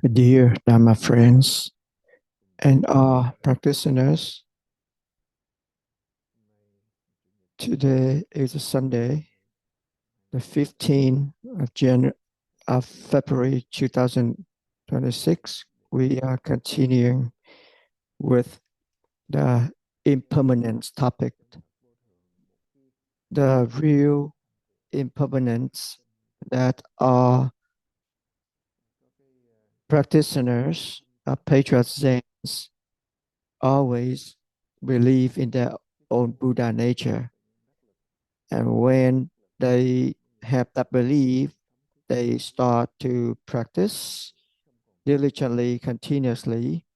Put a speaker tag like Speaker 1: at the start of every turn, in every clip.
Speaker 1: Dear Dharma friends and all practitioners, today is a Sunday, the 15th of February 2026. We are continuing with the impermanence topic. The real impermanence that our practitioners, patriots, Zen, always believe in their own Buddha nature. And when they have that belief, they start to practice diligently, continuously,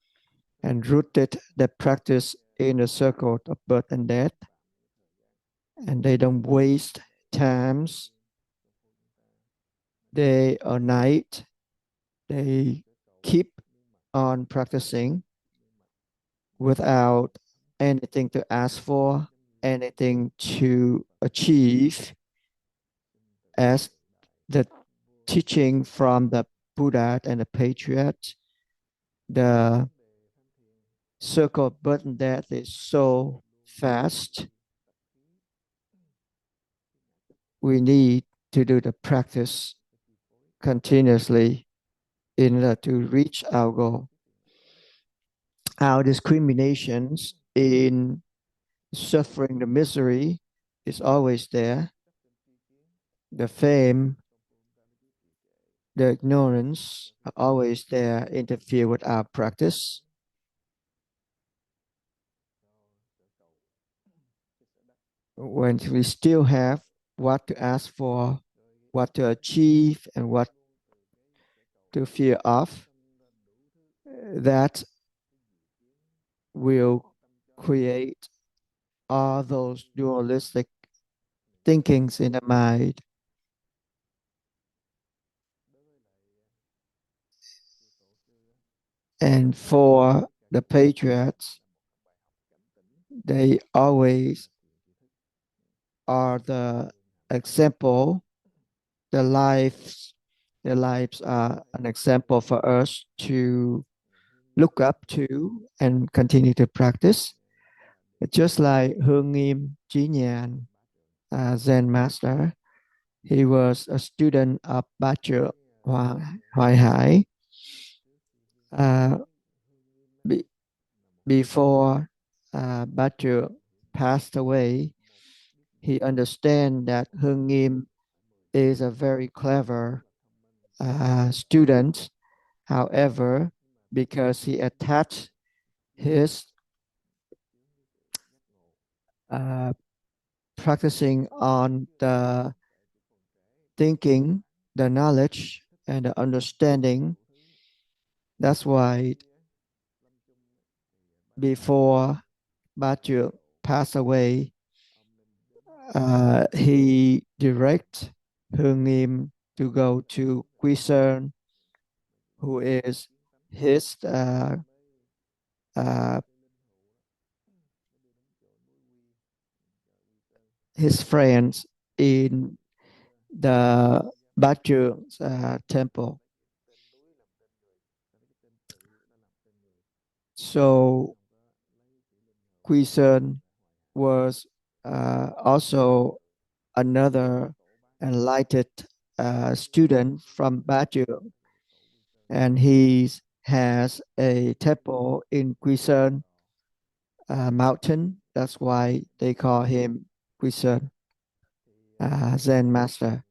Speaker 1: and rooted the practice in the circle of birth and death. And they don't waste times, day or night. They keep on practicing without anything to ask for, anything to achieve, as the teaching from the Buddha and the patriot. The circle of birth and death is so fast. We need to do the practice continuously in order to reach our goal. Our discriminations in suffering, the misery is always there. The fame, the ignorance are always there, interfere with our practice. When we still have what to ask for, what to achieve, and what to fear of, that will create all those dualistic thinkings in the mind. And for the patriots, they always are the example. Their lives are an example for us to look up to and continue to practice. Just like Hương Nghiêm Trí Nhàn, Zen master, he was a student of Ba Trượng Hoài Hải. Before Ba Trượng passed away, he understand that Hương Nghiêm is a very clever student. However, because he attached his practicing on the thinking, the knowledge, and the understanding, that's why before Ba Trượng passed away, he direct Hương Nghiêm to go to Quy Sơn, who is his friends in the Ba Trượng temple. So Quy Sơn was also another enlightened student from Ba Trượng, and he has a temple in Quy Sơn mountain. That's why they call him Quy Sơn Zen master.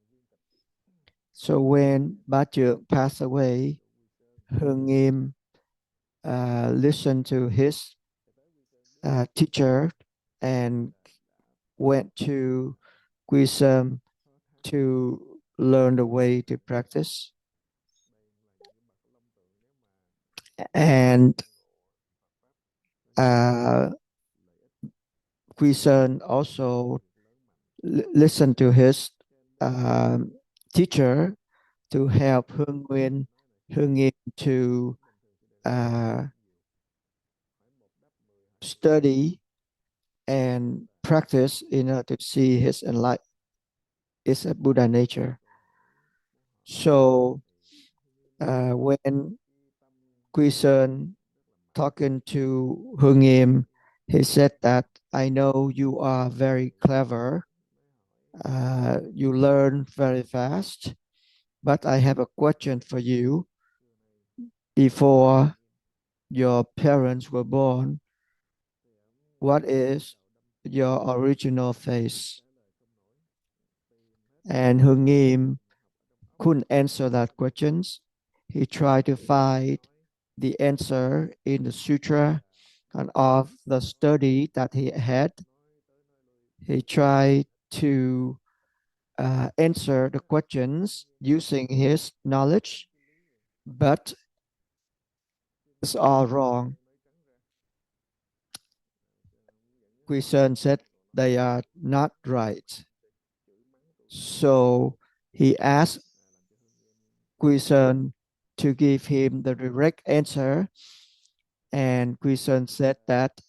Speaker 1: So when Ba Trượng passed away, Hương Nghiêm listened to his teacher and went to Quy Sơn to learn the way to practice. And Quy Sơn also listened to his teacher to help Hương Nghiêm to study and practice in order to see his is a Buddha nature. So when Quy Sơn talking to Hương Nghiêm, he said that I know you are very clever. You learn very fast, but I have a question for you. Before your parents were born, what is your original face? And Hương Nghiêm couldn't answer that question. He tried to find the answer in the sutra and of the study that he had. He tried to answer the questions using his knowledge, but it's all wrong. Quy Sơn said they are not right. So he asked Quy Sơn to give him the direct answer, and Quy Sơn said that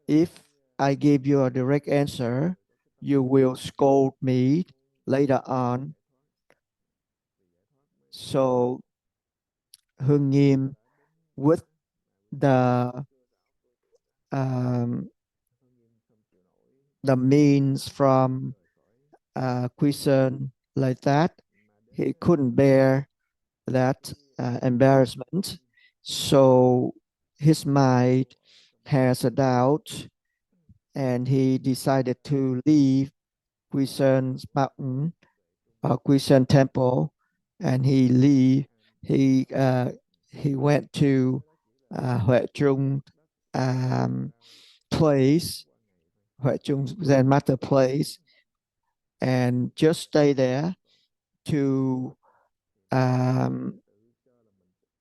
Speaker 1: if I give you a direct answer, you will scold me later on. So Hương Nghiêm, with the um, the means from Quy Sơn like that, he couldn't bear that embarrassment. So his mind has a doubt, and he decided to leave Quy Sơn mountain, Quy Sơn temple, and he went to Huệ Trung place, Huệ Trung Zen Master place, and just stay there to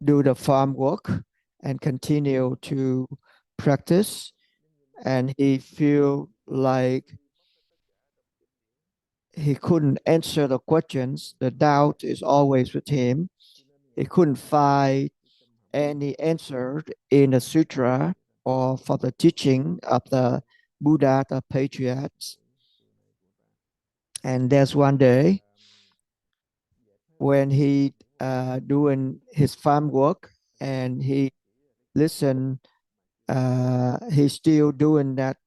Speaker 1: do the farm work and continue to practice. And he feel like he couldn't answer the questions. The doubt is always with him. He couldn't find any answer in the sutra or for the teaching of the Buddha, the patriarchs. And there's one day when he doing his farm work and he listen, he's still doing that,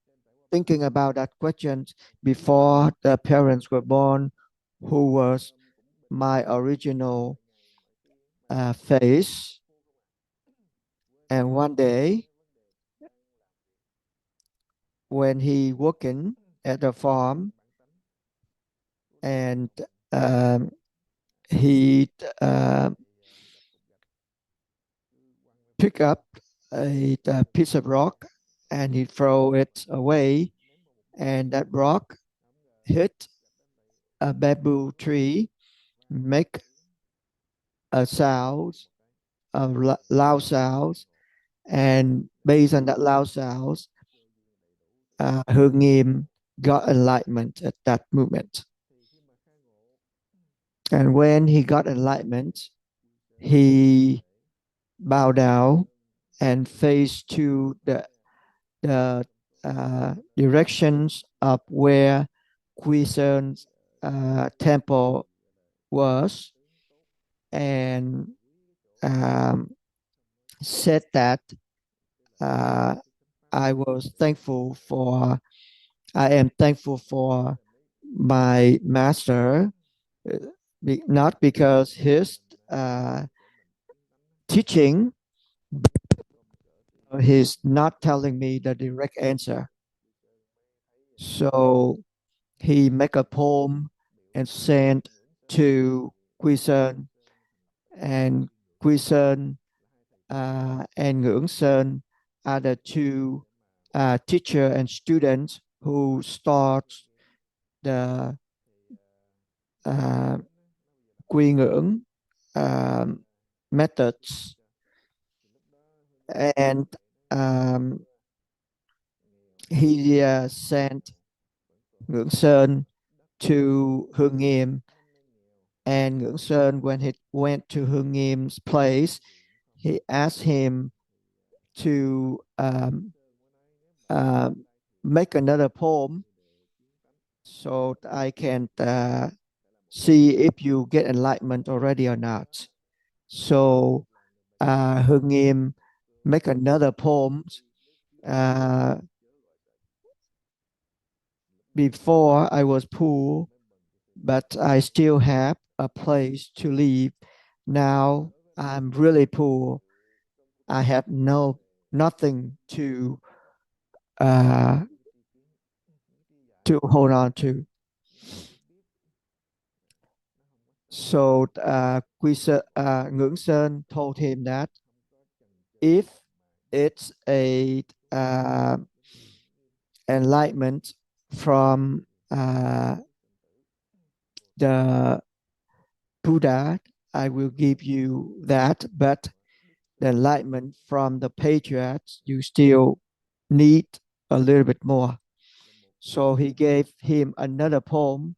Speaker 1: thinking about that question before the parents were born, who was my original face. And one day when he working at the farm, and he pick up a piece of rock and he throw it away, and that rock hit a bamboo tree, make a sound, a loud sound, and based on that loud sound, Hương Nghiêm got enlightenment at that moment. And when he got enlightenment, he bowed down and faced to the directions of where Quy Sơn temple was, and said that I am thankful for my master, not because his teaching, he's not telling me the direct answer. So he make a poem and sent to Quy Sơn, and Quy Sơn and Ngưỡng Sơn are the two teacher and students who start the Quy Ngưỡng methods. And he sent Ngưỡng Sơn to Hương Nghiêm, and Ngưỡng Sơn, when he went to Hương Nghiêm place, he asked him to make another poem so I can see if you get enlightenment already or not. So Hương Nghiêm make another poem. Uh, Before I was poor, but I still have a place to live. Now I'm really poor. I have nothing uh, to hold on to. So Ngưỡng Sơn told him that if it's a enlightenment from the Buddha, I will give you that. But the enlightenment from the patriarchs, you still need a little bit more. So he gave him another poem.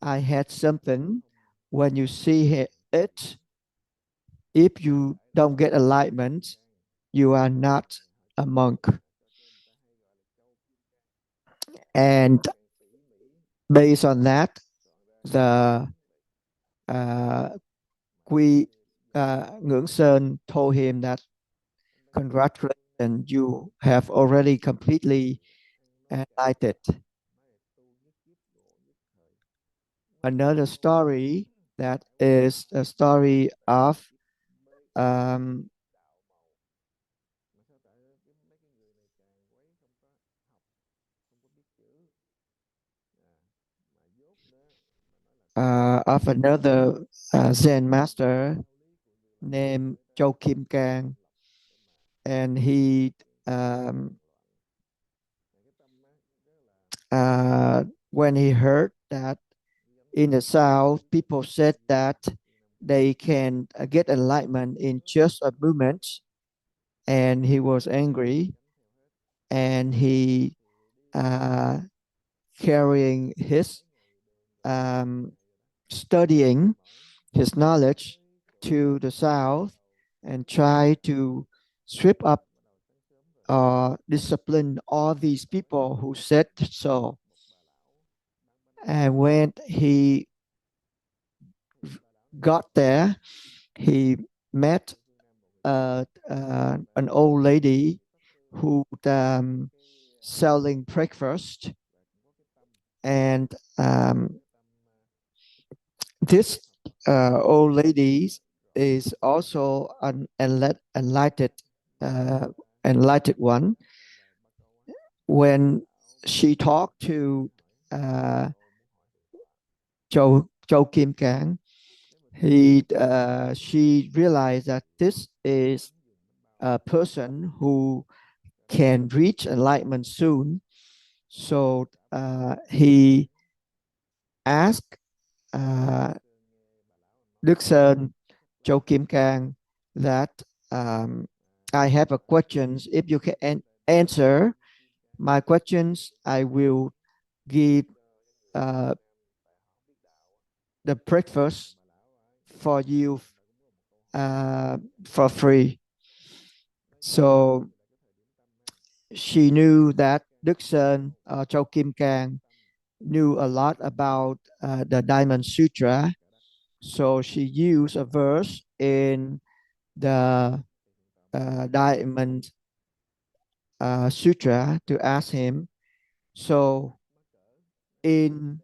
Speaker 1: I had something. When you see it, if you don't get enlightenment, you are not a monk. And based on that, the uh, Ngưỡng Sơn told him that congratulations, you have already completely enlightened. Another story that is a story of um, of another Zen master named Châu Kim Cang, and he when he heard that in the South people said that they can get enlightenment in just a moment, and he was angry, and he uh, carrying his studying his knowledge to the South and try to sweep up or discipline all these people who said so. And when he got there, he met an old lady who selling breakfast, and this old lady is also an uh, enlightened one. When she talked to Châu Kim Cang, she realized that this is a person who can reach enlightenment soon. So he asked Đức Sơn, Châu Kim Cang, that I have a questions. If you can answer my questions, I will give uh, the breakfast for you for free. So she knew that Đức Sơn, Châu Kim Cang, knew a lot about the Diamond Sutra. So she used a verse in the Diamond Sutra to ask him. So in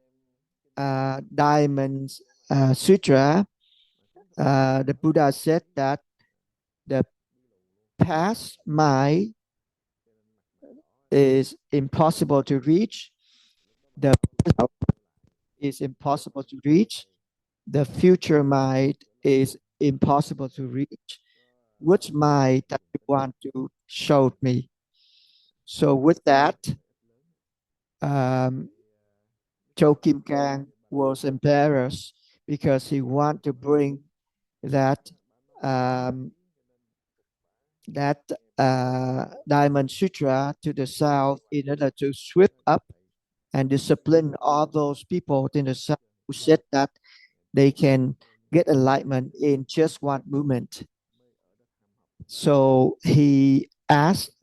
Speaker 1: Diamond Sutra, the Buddha said that the past mind is impossible to reach, the is impossible to reach, the future mind is impossible to reach. Which mind that you want to show me? So with that, Châu Kim Cang was embarrassed because he wanted to bring that Diamond Sutra to the South in order to sweep up and discipline all those people in the South who said that they can get enlightenment in just one movement. So he asked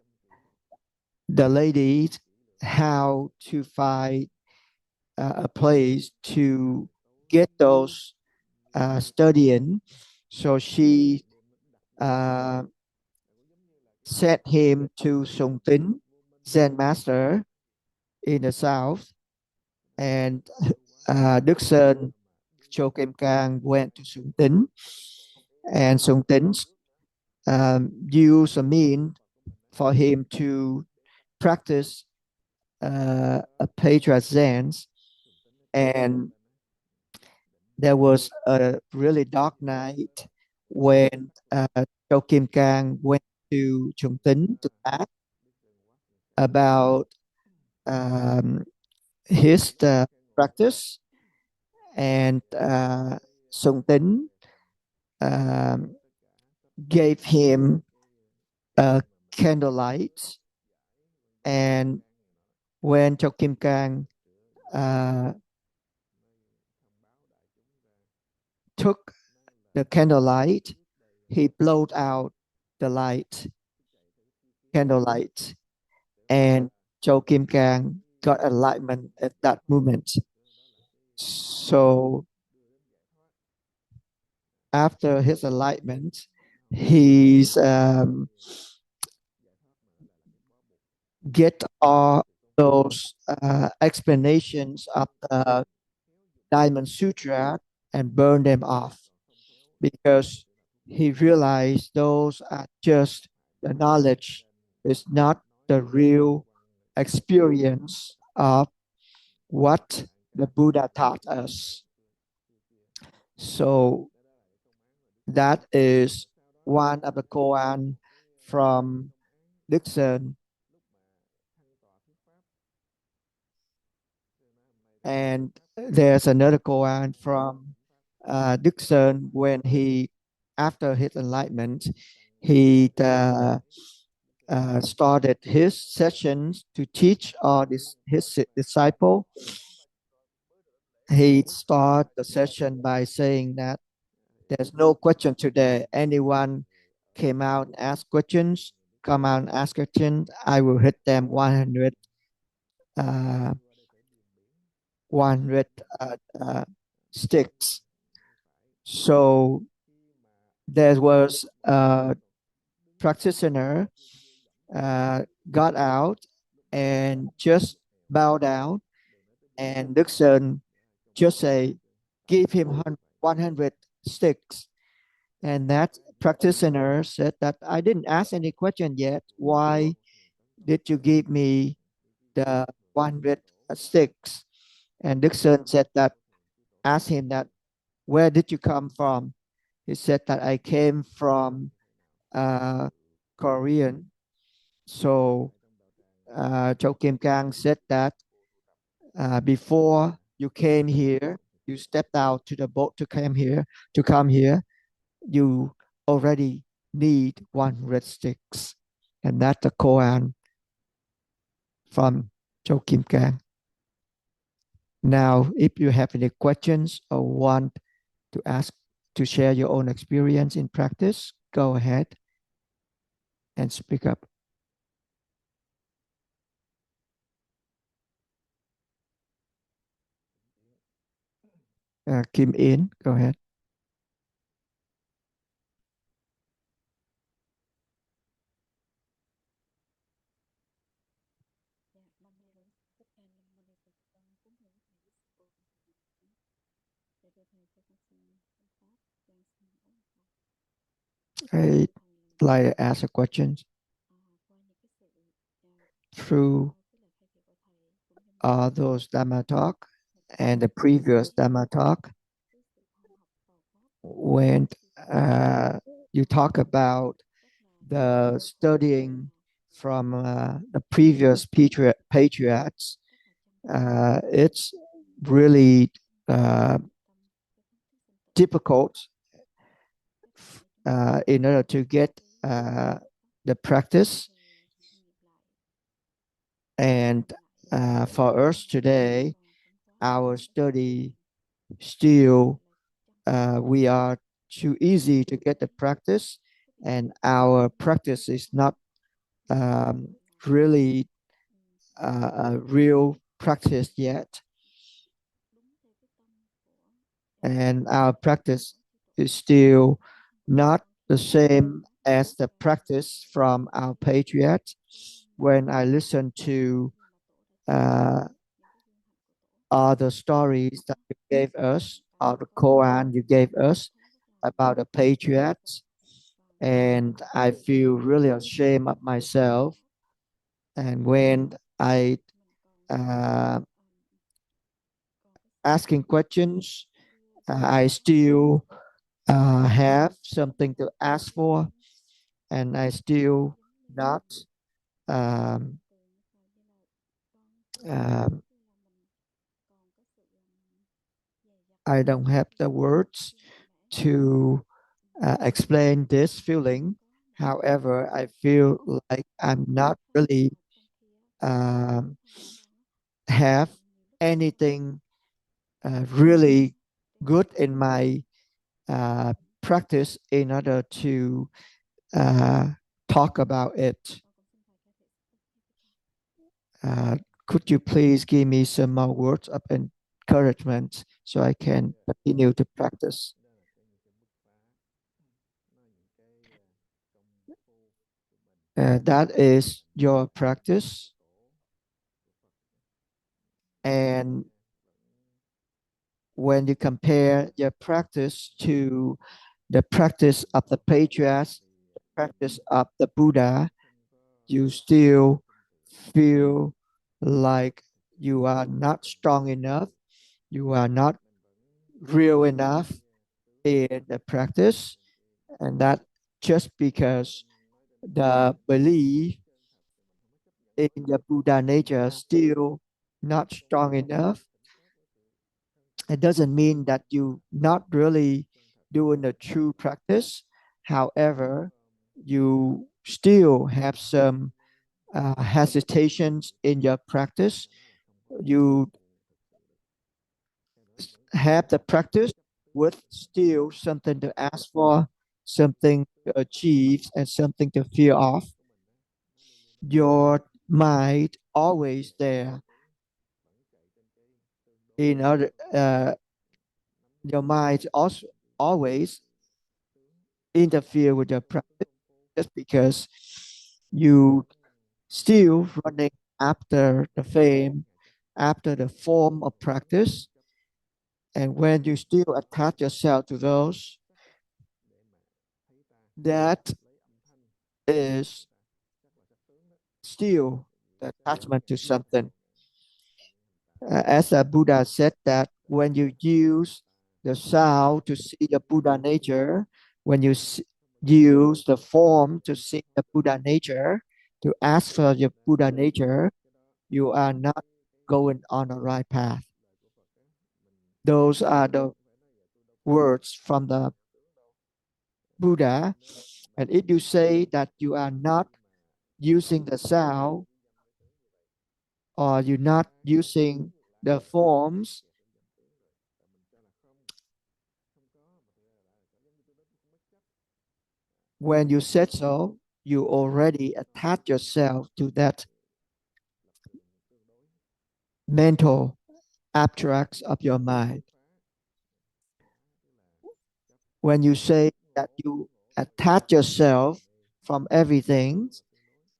Speaker 1: the ladies how to find a place to get those studying. So she uh, sent him to Sùng Tính, Zen master in the south, and Đức Sơn Cho Kim Cang went to Sùng Tính, and Sùng Tính used a mean for him to practice a patriot Zen. And there was a really dark night when Cho Kim Cang went to Trung Tính to ask about his practice, and Sung Tính gave him a candlelight, and when Cho Kim Cang took the candlelight, he blowed out the candlelight, and Cho Kim Cang got enlightenment at that moment. So after his enlightenment, he's get all those explanations of the Diamond Sutra and burn them off, because he realized those are just the knowledge, it's not the real experience of what the Buddha taught us. So that is one of the koan from Đức Sơn. And there's another koan from Đức Sơn when he, after his enlightenment, he started his sessions to teach all his disciple. He started the session by saying that there's no question today. Anyone came out and asked questions, come out and ask questions, I will hit them 100 sticks. So there was a practitioner got out and just bowed down, and Đức Sơn just say, give him 100 sticks. And that practitioner said that I didn't ask any question yet. Why did you give me the 100 sticks? And Đức Sơn said that, asked him that, where did you come from? He said that I came from Korean. So Cho Kim Cang said that before you came here, you stepped out to the boat to come here, you already need 100 sticks. And that's the koan from Cho Kim Cang. Now, if you have any questions or want to ask, to share your own experience in practice, go ahead and speak up. Kim In, go ahead. I'd like to ask a question. Through those Dhamma talk and the previous Dhamma talk, when you talk about the studying from the previous patriots, it's really difficult in order to get the practice. And for us today, our study still, we are too easy to get the practice, and our practice is not really a real practice yet. And our practice is still not the same as the practice from our patriarchs. When I listen to uh, all the stories that you gave us, or the koan you gave us about the patriarchs, and I feel really ashamed of myself. And when I uh, asking questions, I still have something to ask for, and I still not. Um, um, I don't have the words to explain this feeling. However, I feel like I'm not really um, have anything really good in my uh, practice in order to uh, talk about it. Uh, could you please give me some more words of encouragement so I can continue to practice? That is your practice. And when you compare your practice to the practice of the patriarchs, the practice of the Buddha, you still feel like you are not strong enough, you are not real enough in the practice, and that just because the belief in the Buddha nature still not strong enough. It doesn't mean that you not really doing the true practice. However, you still have some hesitations in your practice. You have the practice with still something to ask for, something to achieve, and something to fear of. Your mind always there in order your mind also always interfere with your practice just because you still running after the fame, after the form of practice. And when you still attach yourself to those, that is still the attachment to something. As the Buddha said that when you use the sound to see the Buddha nature, when you use the form to see the Buddha nature, to ask for the Buddha nature, you are not going on the right path. Those are the words from the Buddha. And if you say that you are not using the sound or you're not using the forms, when you said so, you already attach yourself to that mental abstracts of your mind. When you say that you attach yourself from everything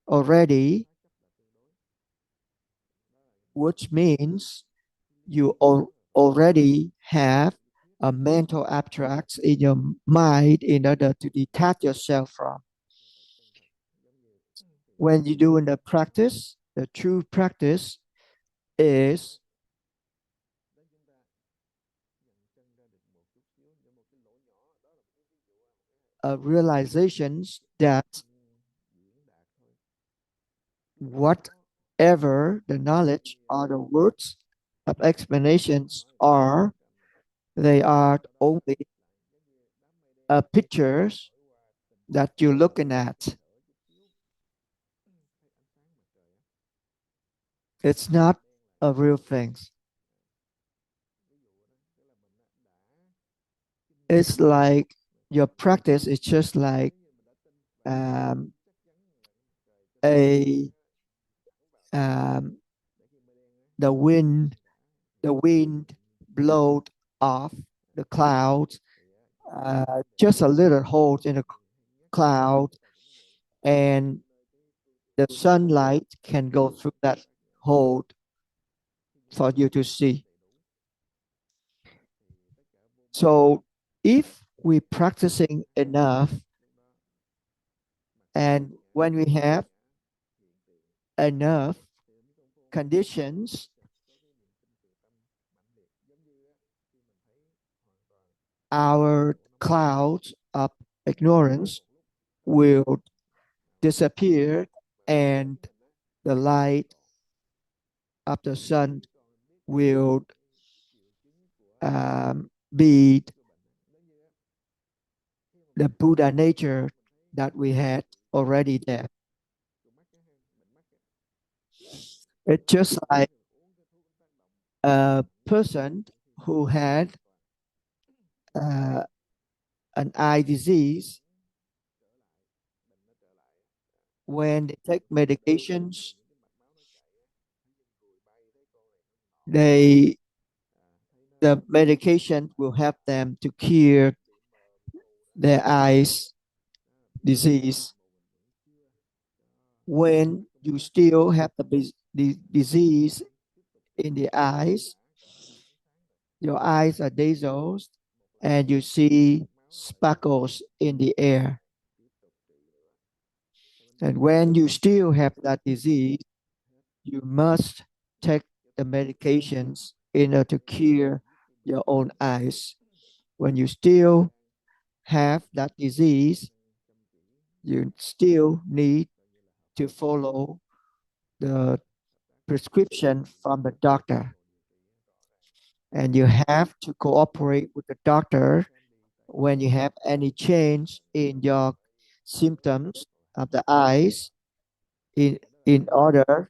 Speaker 1: already, which means you already have a mental abstracts in your mind in order to detach yourself from. When you're doing the practice, the true practice is a realization that whatever the knowledge or the words of explanations are, they are only pictures that you're looking at. It's not a real thing. It's like your practice is just like um, a um, the wind blowed off the clouds, just a little hole cloud, and the sunlight can go through that hole for you to see. So if we're practicing enough, and when we have enough conditions, our clouds of ignorance will disappear, and the light of the sun will be the Buddha nature that we had already there. It's just like a person who had an eye disease. When they take medications, the medication will help them to cure their eyes disease. When you still have the disease in the eyes, your eyes are dazzled and you see sparkles in the air. And when you still have that disease, you must take the medications in order to cure your own eyes. When you still have that disease, you still need to follow the prescription from the doctor. And you have to cooperate with the doctor when you have any change in your symptoms of the eyes in order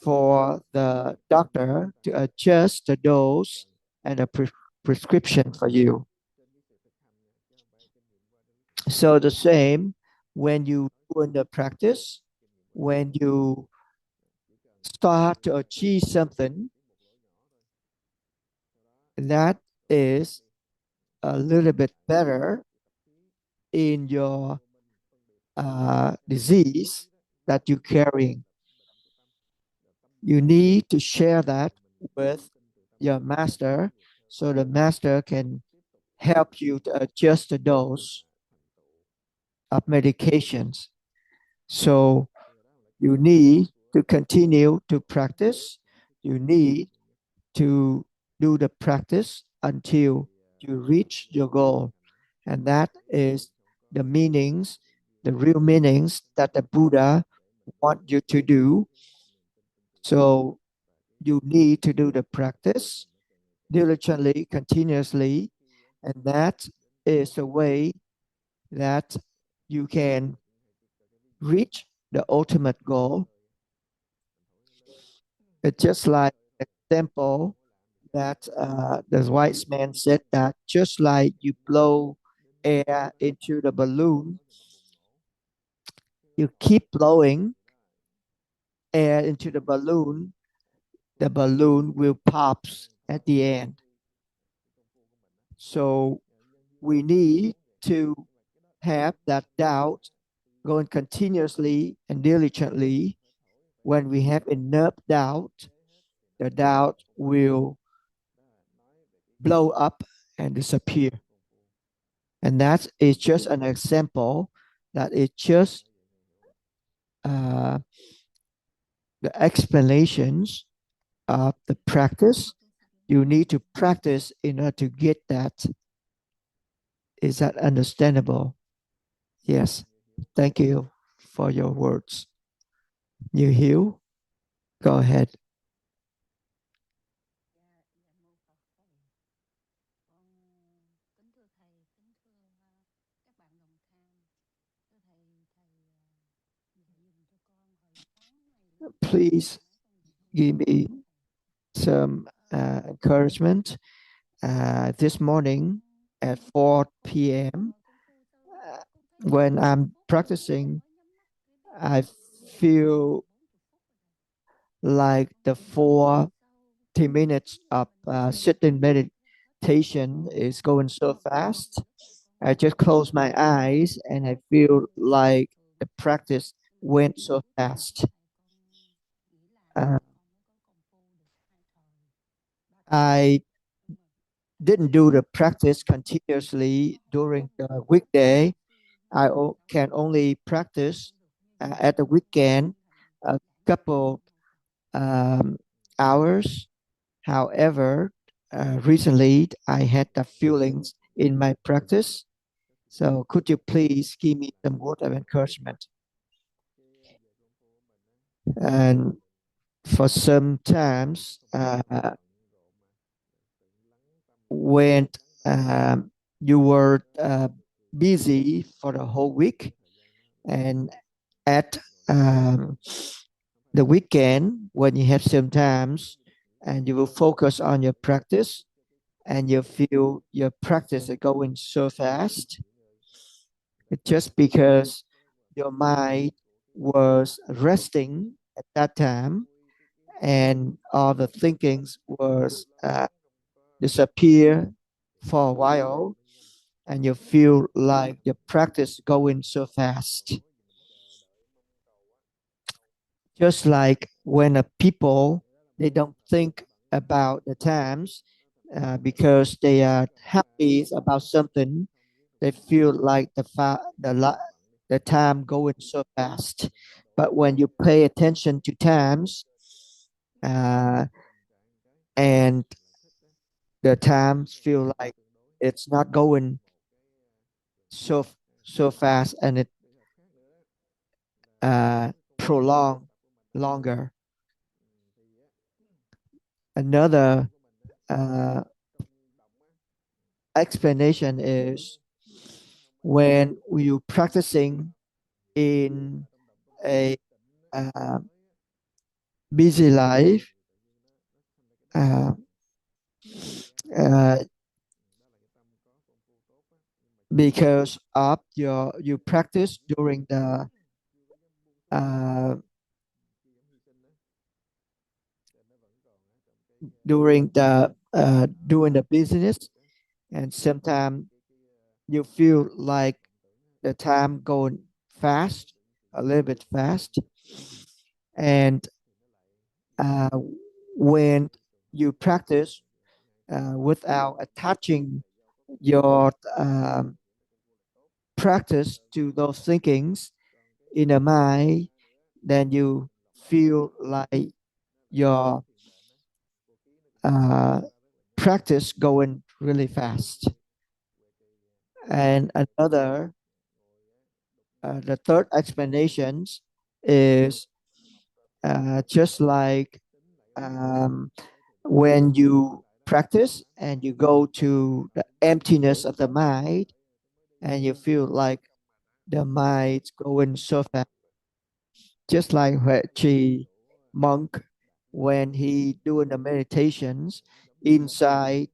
Speaker 1: for the doctor to adjust the dose and the prescription for you. So the same, when you do in the practice, when you start to achieve something that is a little bit better in your disease that you're carrying, you need to share that with your master so the master can help you to adjust the dose of medications. So you need to continue to practice. You need to do the practice until you reach your goal. And that is the meanings, the real meanings that the Buddha want you to do. So you need to do the practice diligently, continuously, and that is the way that you can reach the ultimate goal. It's just like an example that the wise man said that just like you blow air into the balloon, you keep blowing air into the balloon will pop at the end. So we need to have that doubt going continuously and diligently. When we have enough doubt, the doubt will blow up and disappear. And that is just an example. That is just the explanations of the practice. You need to practice in order to get that. Is that understandable? Yes. Thank you for your words. Như Hiếu, go ahead. Please give me some encouragement. This morning at 4 p.m., when I'm practicing, I feel like the 40 minutes of sitting meditation is going so fast. I just close my eyes and I feel like the practice went so fast. Uh, I didn't do the practice continuously during the weekday. Can only practice at the weekend a couple um, hours. However, recently I had the feelings in my practice. So could you please give me some word of encouragement? And for some times, when you were busy for the whole week, and at um, the weekend, when you have some times, and you will focus on your practice, and you feel your practice is going so fast, it's just because your mind was resting at that time, and all the thinkings was disappear for a while, and you feel like your practice going so fast. Just like when a people, they don't think about the times because they are happy about something, they feel like the time going so fast. But when you pay attention to times, uh, and the times feel like it's not going so so fast, and it prolong longer. Another uh, explanation is when you practicing in a uh, busy life, uh, uh, because of you practice uh, during the business, and sometimes you feel like the time going fast, a little bit fast, and uh, when you practice without attaching your practice to those thinkings in the mind, then you feel like your uh, practice going really fast. And the third explanation is just like um, when you practice and you go to the emptiness of the mind, and you feel like the mind's going so fast, just like Huệ monk, when he doing the meditations inside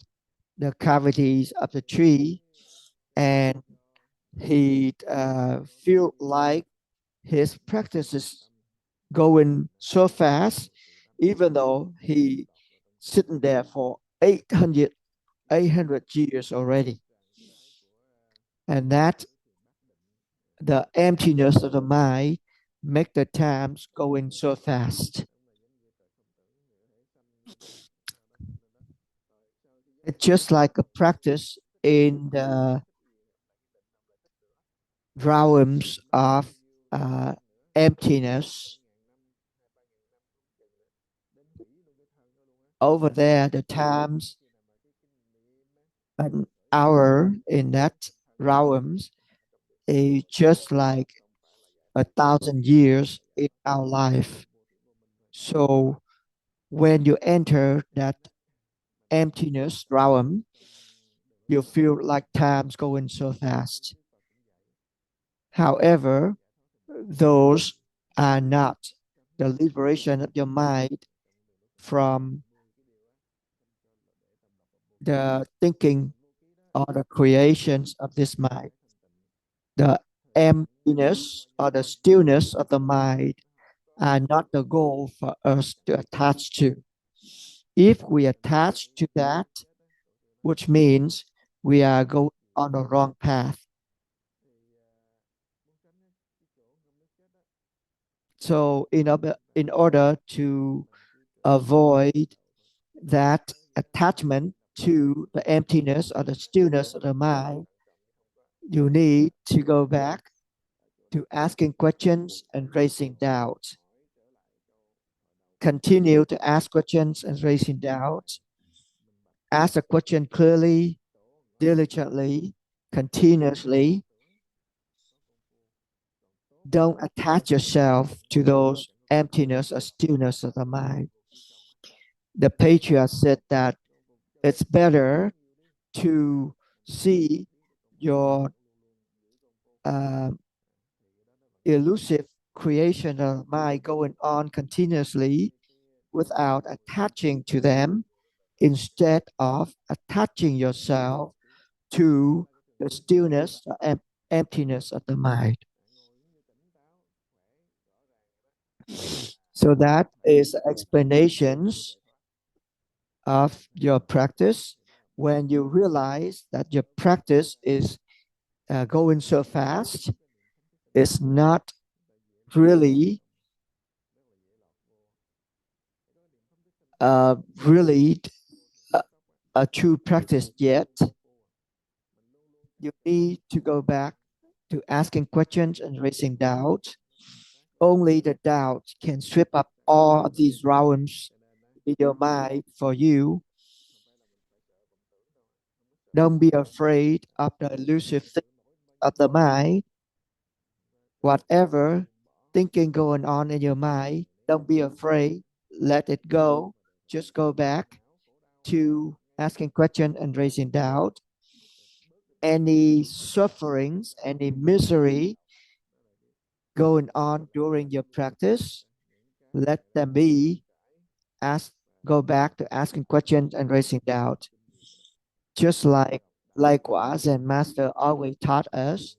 Speaker 1: the cavities of the tree, and he feel like his practice is going so fast, even though he sitting there for 800 years already, and that the emptiness of the mind make the times going so fast. It's just like a practice in the realms of emptiness. Over there, the times, an hour in that realms is just like 1,000 years in our life. So when you enter that emptiness realm, you feel like time's going so fast. However, those are not the liberation of your mind from the thinking or the creations of this mind. The emptiness or the stillness of the mind are not the goal for us to attach to. If we attach to that, which means we are going on the wrong path. So in order to avoid that attachment to the emptiness or the stillness of the mind, you need to go back to asking questions and raising doubts. Continue to ask questions and raising doubts. Ask a question clearly, diligently, continuously. Don't attach yourself to those emptiness or stillness of the mind. The patriarch said that it's better to see your elusive creation of mind going on continuously without attaching to them, instead of attaching yourself to the stillness or emptiness of the mind. So that is explanations of your practice. When you realize that your practice is going so fast, it's not really really a true practice yet. You need to go back to asking questions and raising doubts. Only the doubt can sweep up all these realms in your mind for you. Don't be afraid of the elusive thing of the mind. Whatever thinking going on in your mind, don't be afraid. Let it go. Just go back to asking questions and raising doubt. Any sufferings, any misery going on during your practice, let them be. Go back to asking questions and raising doubt. Just like what Zen Master always taught us,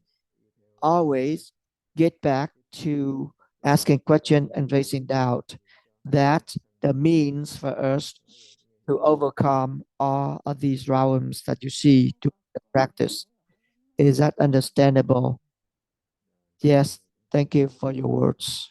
Speaker 1: always get back to asking questions and raising doubt. That the means for us to overcome all of these realms that you see to the practice. Is that understandable? Yes, thank you for your words.